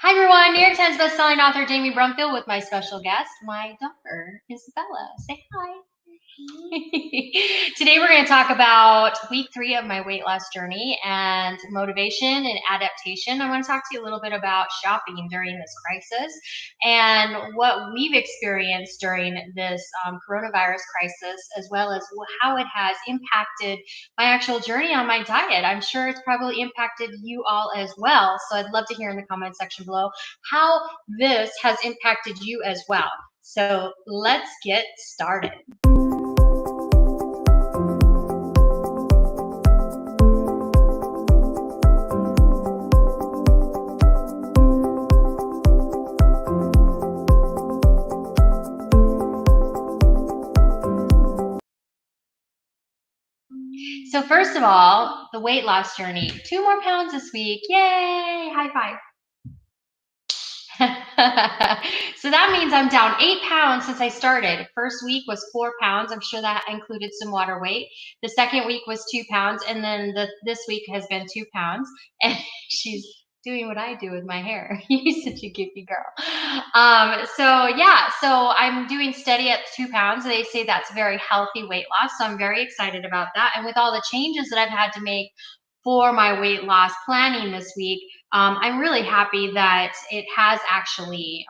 Hi everyone, New York Times bestselling author Jamie Brumfield with my special guest, my daughter, Isabella. Say hi. Today we're going to talk about week 3 of my weight loss journey and motivation and adaptation. I want to talk to you a little bit about shopping during this crisis and what we've experienced during this coronavirus crisis, as well as how it has impacted my actual journey on my diet. I'm sure it's probably impacted you all as well. So I'd love to hear in the comment section below how this has impacted you as well. So let's get started. So first of all, the weight loss journey. 2 more pounds this week. Yay! High five. So that means I'm down 8 pounds since I started. First week was 4 pounds. I'm sure that included some water weight. The second week was 2 pounds. And then this week has been 2 pounds. And she's doing what I do with my hair. You're such a goofy girl. So I'm doing steady at 2 pounds. They say that's very healthy weight loss. So I'm very excited about that. And with all the changes that I've had to make for my weight loss planning this week, I'm really happy that it has actually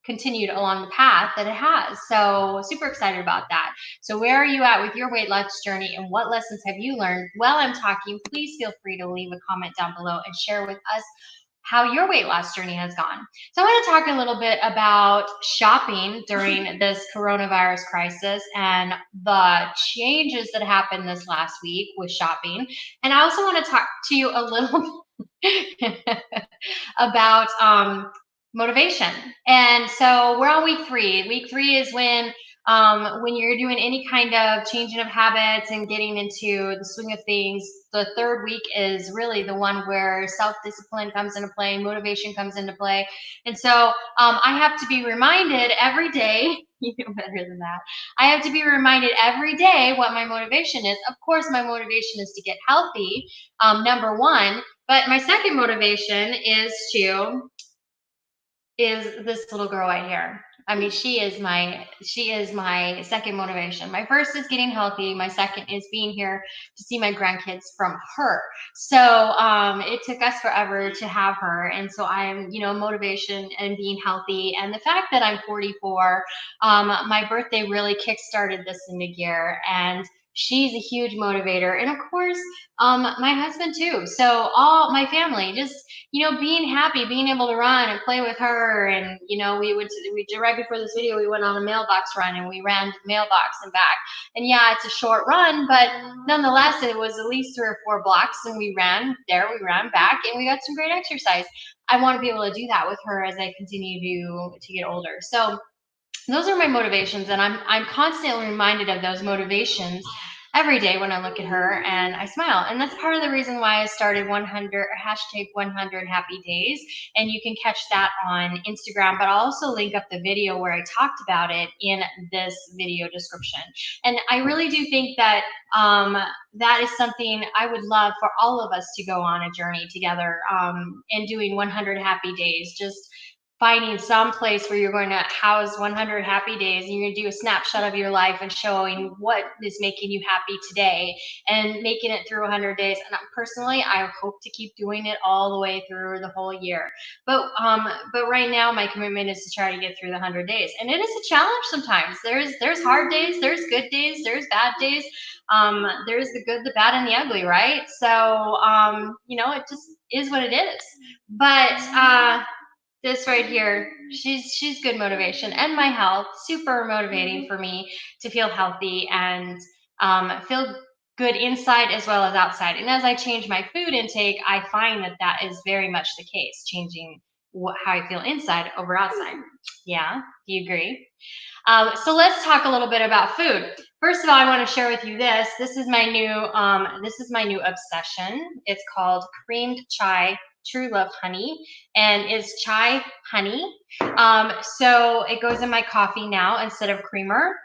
continued along the path that it has. So super excited about that. So where are you at with your weight loss journey and what lessons have you learned? While I'm talking, please feel free to leave a comment down below and share with us how your weight loss journey has gone. So I want to talk a little bit about shopping during this coronavirus crisis and the changes that happened this last week with shopping. And I also want to talk to you a little about motivation. And so we're on week 3. Week 3 is when you're doing any kind of changing of habits and getting into the swing of things. The third week is really the one where self-discipline comes into play, motivation comes into play. And so I have to be reminded every day, you know better than that. I have to be reminded every day what my motivation is. Of course, my motivation is to get healthy, number one. But my second motivation is this little girl right here. I mean, she is my second motivation. My first is getting healthy. My second is being here to see my grandkids from her. So it took us forever to have her, and so I'm, motivation and being healthy, and the fact that I'm 44. My birthday really kickstarted this into gear, and she's a huge motivator, and of course, my husband too. So all my family, just being happy, being able to run and play with her. And, we right before this video, we went on a mailbox run and we ran to the mailbox and back. And yeah, it's a short run, but nonetheless, it was at least 3 or 4 blocks and we ran back and we got some great exercise. I want to be able to do that with her as I continue to get older. So those are my motivations, and I'm constantly reminded of those motivations every day when I look at her and I smile. And that's part of the reason why I started hashtag 100 happy days. And you can catch that on Instagram, but I'll also link up the video where I talked about it in this video description. And I really do think that that is something I would love for all of us to go on a journey together, and doing 100 happy days. Just finding some place where you're going to house 100 happy days and you're going to do a snapshot of your life and showing what is making you happy today and making it through 100 days. And personally, I hope to keep doing it all the way through the whole year. But right now my commitment is to try to get through the 100 days. And it is a challenge sometimes. There's hard days, there's good days, there's bad days. There's the good, the bad, and the ugly, right? So, it just is what it is. But this right here, she's good motivation, and my health, super motivating for me to feel healthy and feel good inside as well as outside. And as I change my food intake, I find that is very much the case, changing how I feel inside over outside. Yeah, do you agree? So let's talk a little bit about food. First of all, I want to share with you this. This is my new obsession. It's called creamed chai True Love Honey, and it's chai honey. So it goes in my coffee now instead of creamer.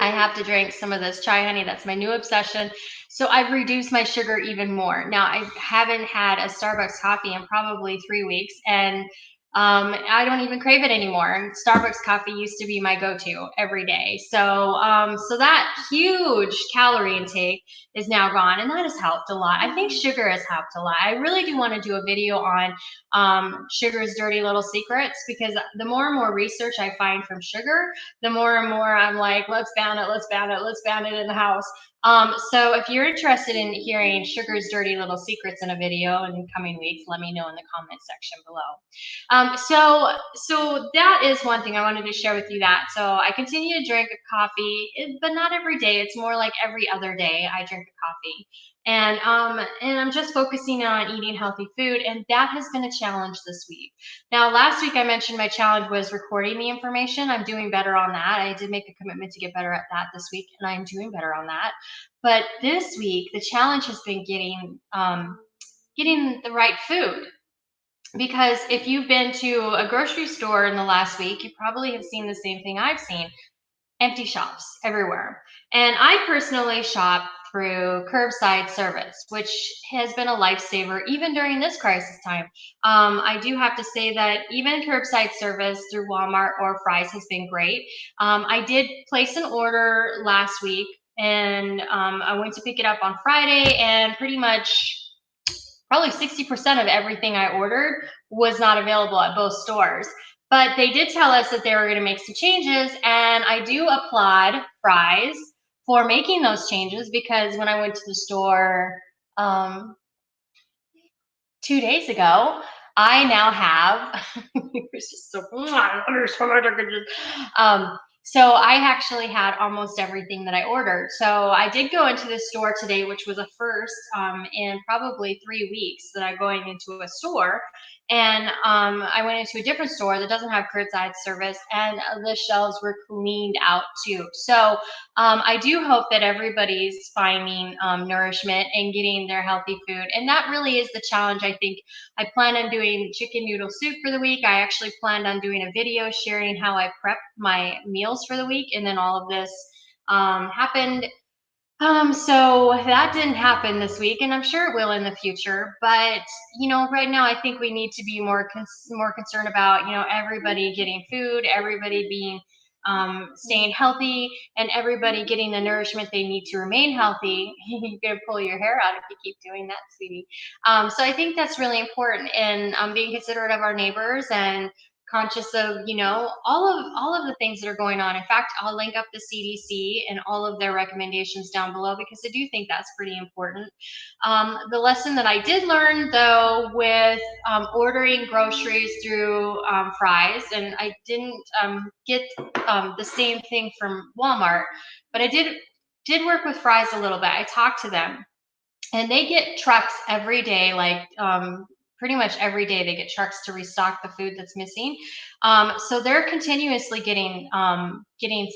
I have to drink some of this chai honey. That's my new obsession. So I've reduced my sugar even more. Now I haven't had a Starbucks coffee in probably 3 weeks, and I don't even crave it anymore. And Starbucks coffee used to be my go-to every day. So that huge calorie intake is now gone, and that has helped a lot. I think sugar has helped a lot. I really do want to do a video on sugar's dirty little secrets, because the more and more research I find from sugar, the more and more I'm like, let's ban it, let's ban it, let's ban it in the house. So if you're interested in hearing sugar's dirty little secrets in a video in the coming weeks, let me know in the comment section below. So that is one thing I wanted to share with you. That so I continue to drink a coffee, but not every day. It's more like every other day I drink a coffee. And I'm just focusing on eating healthy food, and that has been a challenge this week. Now, last week I mentioned my challenge was recording the information. I'm doing better on that. I did make a commitment to get better at that this week, and I'm doing better on that. But this week, the challenge has been getting the right food. Because if you've been to a grocery store in the last week, you probably have seen the same thing I've seen: empty shelves everywhere. And I personally shop through curbside service, which has been a lifesaver even during this crisis time. I do have to say that even curbside service through Walmart or Fry's has been great. I did place an order last week, and I went to pick it up on Friday, and pretty much probably 60% of everything I ordered was not available at both stores. But they did tell us that they were going to make some changes, and I do applaud Fry's for making those changes, because when I went to the store um, 2 days ago, I now have it was just so so I actually had almost everything that I ordered. So I did go into the store today, which was a first in probably 3 weeks that I'm going into a store. And I went into a different store that doesn't have curbside service, and the shelves were cleaned out too. So I do hope that everybody's finding nourishment and getting their healthy food. And that really is the challenge, I think. I plan on doing chicken noodle soup for the week. I actually planned on doing a video sharing how I prep my meals for the week, and then all of this happened. So that didn't happen this week, and I'm sure it will in the future. But right now, I think we need to be more concerned about everybody getting food, everybody being staying healthy, and everybody getting the nourishment they need to remain healthy. You're gonna pull your hair out if you keep doing that, sweetie. So I think that's really important, and being considerate of our neighbors and conscious of all of the things that are going on. In fact, I'll link up the CDC and all of their recommendations down below, because I do think that's pretty important. The lesson that I did learn, though, with ordering groceries through Fry's, and I didn't get the same thing from Walmart, but I did work with Fry's a little bit. I talked to them, and they get trucks every day, like pretty much every day they get trucks to restock the food that's missing. So they're continuously getting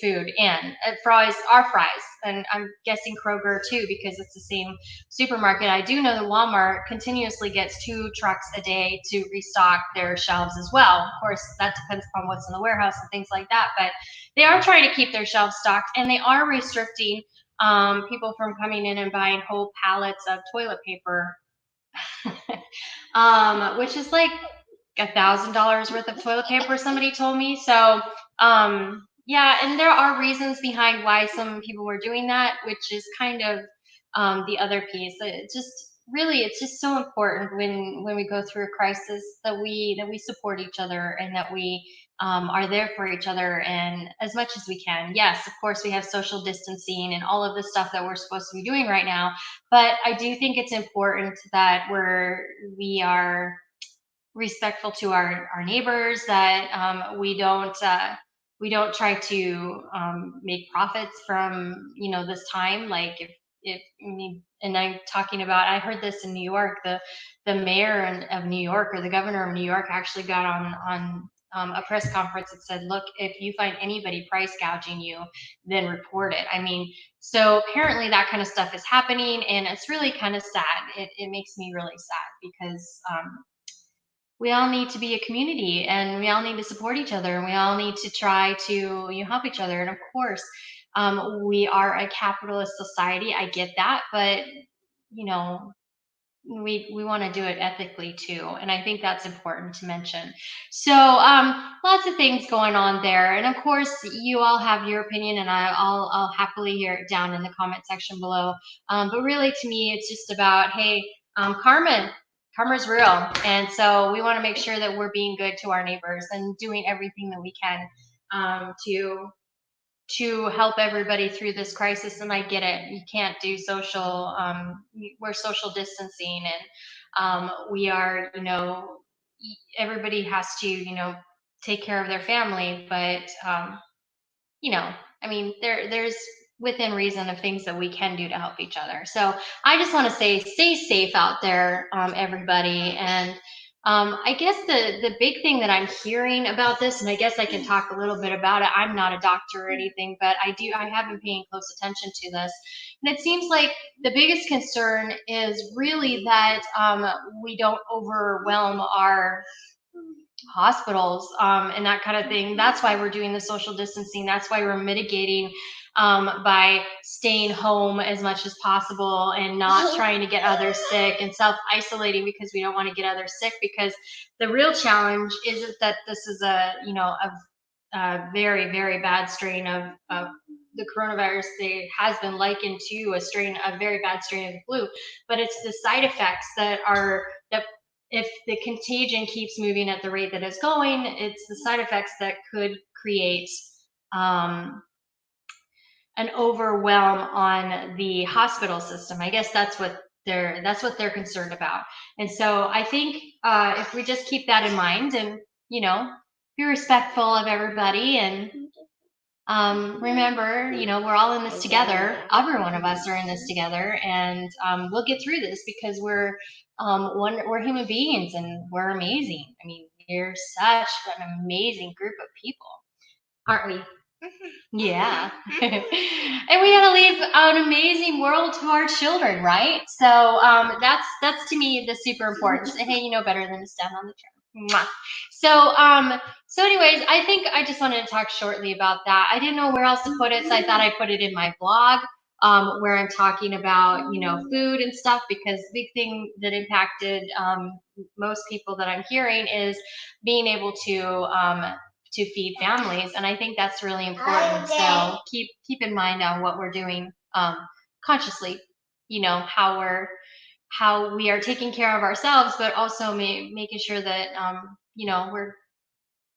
food in at Fry's, our Fry's, and I'm guessing Kroger too, because it's the same supermarket. I do know that Walmart continuously gets 2 trucks a day to restock their shelves as well. Of course, that depends upon what's in the warehouse and things like that, but they are trying to keep their shelves stocked, and they are restricting people from coming in and buying whole pallets of toilet paper, which is like $1,000 worth of toilet paper, somebody told me. So, yeah, and there are reasons behind why some people were doing that, which is kind of the other piece. It's just so important when we go through a crisis that we support each other, and that we are there for each other, and as much as we can. Yes, of course, we have social distancing and all of the stuff that we're supposed to be doing right now, but I do think it's important that we are respectful to our neighbors, that we don't try to make profits from this time. Like if I mean, and I'm talking about, I heard this in New York. The mayor of New York, or the governor of New York, actually got on a press conference and said, look, if you find anybody price gouging you, then report it. I mean, so apparently that kind of stuff is happening, and it's really kind of sad. It makes me really sad, because we all need to be a community, and we all need to support each other, and we all need to try to help each other. And of course, We are a capitalist society. I get that, but you know, we want to do it ethically too, and I think that's important to mention. So lots of things going on there, and of course you all have your opinion, and I'll happily hear it down in the comment section below. But really, to me, it's just about, hey, karma's real, and so we want to make sure that we're being good to our neighbors and doing everything that we can to help everybody through this crisis. And I get it. You can't do social, we're social distancing, and we are, everybody has to, take care of their family. But, you know, I mean, there's within reason of things that we can do to help each other. So I just want to say, stay safe out there, everybody. And I guess the big thing that I'm hearing about this, and I guess I can talk a little bit about it. I'm not a doctor or anything, but I have been paying close attention to this, and it seems like the biggest concern is really that we don't overwhelm our hospitals, and that kind of thing. That's why we're doing the social distancing. That's why we're mitigating by staying home as much as possible and not trying to get others sick and self-isolating because we don't want to get others sick. Because the real challenge isn't that this is a very, very bad strain of the coronavirus. It has been likened to a very bad strain of the flu, but it's the side effects that if the contagion keeps moving at the rate that it's going, it's the side effects that could create um, an overwhelm on the hospital system. I guess that's what they're concerned about. And so I think if we just keep that in mind, and be respectful of everybody, and remember, we're all in this together. Every one of us are in this together, and we'll get through this because we're human beings and we're amazing. I mean, we're such an amazing group of people, aren't we? Yeah. And we got to leave an amazing world to our children, right? So that's to me the super important. Say, hey, you know better than to stand on the chair. Mwah. So anyways, I think I just wanted to talk shortly about that. I didn't know where else to put it, so I thought I'd put it in my blog, where I'm talking about, food and stuff, because the big thing that impacted most people that I'm hearing is being able to feed families, and I think that's really important. So keep in mind on what we're doing consciously, how we are taking care of ourselves, but also making sure that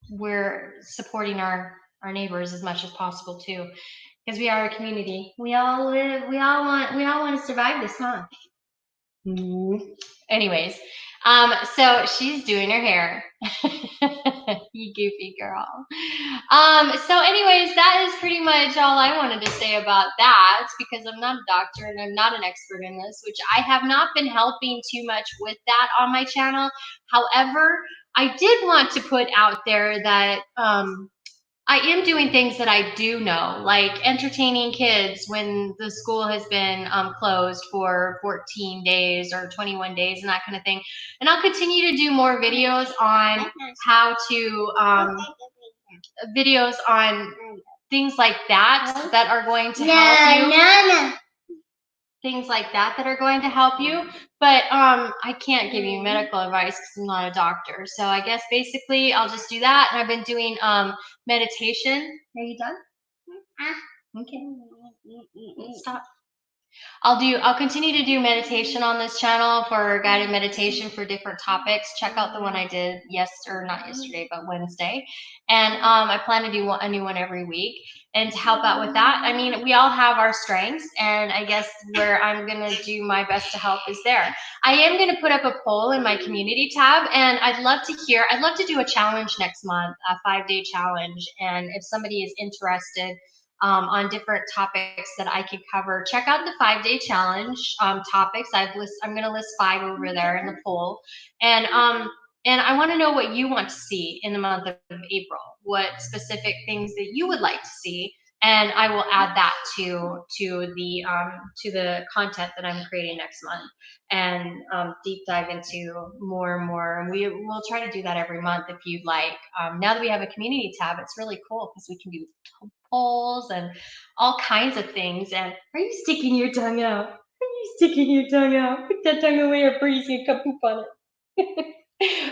we're supporting our neighbors as much as possible too, because we are a community. We all want to survive this, huh? Anyways, so she's doing her hair. You goofy girl. So anyways, that is pretty much all I wanted to say about that, because I'm not a doctor and I'm not an expert in this, which I have not been helping too much with that on my channel. However, I did want to put out there that I am doing things that I do know, like entertaining kids when the school has been closed for 14 days or 21 days and that kind of thing. And I'll continue to do more videos on how to, videos on things like that are going to help you. Things like that are going to help you. But I can't give you medical advice because I'm not a doctor. So I guess basically I'll just do that. And I've been doing meditation. Are you done? Okay. Stop. I'll continue to do meditation on this channel for guided meditation for different topics. Check out the one I did not yesterday, but Wednesday. And I plan to do a new one every week. And to help out with that, I mean, we all have our strengths, and I guess where I'm going to do my best to help is there. I am going to put up a poll in my community tab, and I'd love to do a challenge next month, a 5-day challenge. And if somebody is interested, on different topics that I could cover, check out the 5-day challenge topics. I'm going to list 5 over there in the poll, and I want to know what you want to see in the month of April. What specific things that you would like to see and I will add that to the content that I'm creating next month, and deep dive into more and more. And we'll try to do that every month if you'd like. Now that we have a community tab, it's really cool because we can do polls and all kinds of things. And are you sticking your tongue out? Are you sticking your tongue out? Put that tongue away, or Birdie's gonna come poop on it.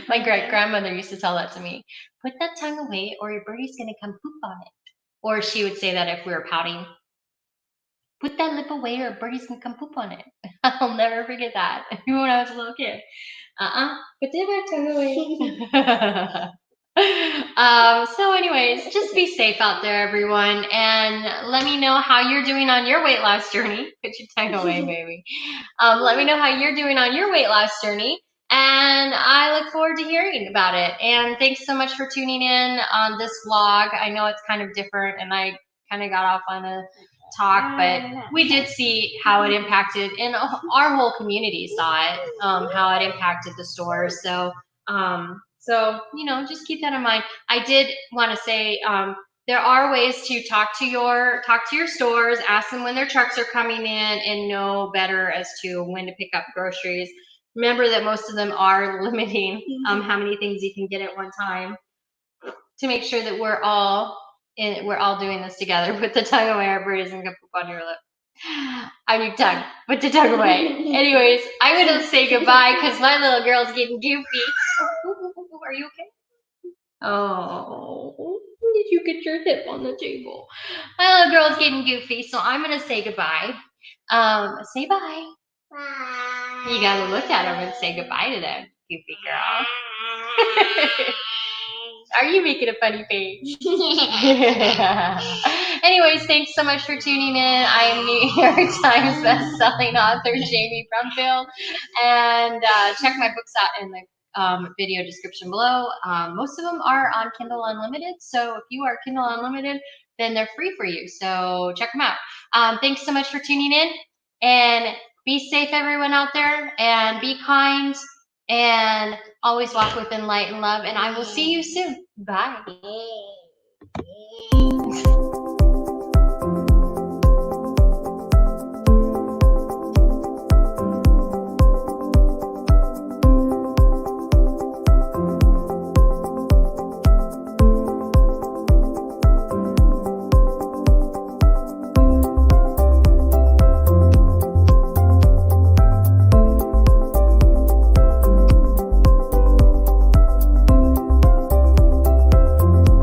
My great grandmother used to tell that to me. Put that tongue away, or your birdie's gonna come poop on it. Or she would say that if we were pouting. Put that lip away, or birdie's gonna come poop on it. I'll never forget that. Even when I was a little kid. Put that tongue away. So anyways, just be safe out there, everyone, and let me know how you're doing on your weight loss journey. Put your tongue away, baby. Let me know how you're doing on your weight loss journey, and I look forward to hearing about it. And thanks so much for tuning in on this vlog. I know it's kind of different, and I kind of got off on a talk, but we did see how it impacted, and our whole community saw it, how it impacted the stores. So just keep that in mind. I did want to say there are ways to talk to your stores, ask them when their trucks are coming in, and know better as to when to pick up groceries. Remember that most of them are limiting how many things you can get at one time, to make sure that we're all doing this together. Put the tongue away, our bird isn't gonna poop on your lip. On your tongue. Put the tongue away. Anyways, I'm gonna say goodbye because my little girl's getting goofy. Are you okay? Oh, did you get your hip on the table? My little girl's getting goofy, so I'm gonna say goodbye. Say bye. Bye. You gotta look at them and say goodbye to them, goofy girl. Are you making a funny face? Anyways, thanks so much for tuning in. I am New York Times best-selling author Jamie Brumfield, and check my books out in the video description below. Most of them are on Kindle Unlimited, so if you are Kindle Unlimited, then they're free for you. So check them out. Thanks so much for tuning in, and be safe, everyone out there, and be kind, and always walk within light and love. And I will see you soon. Bye.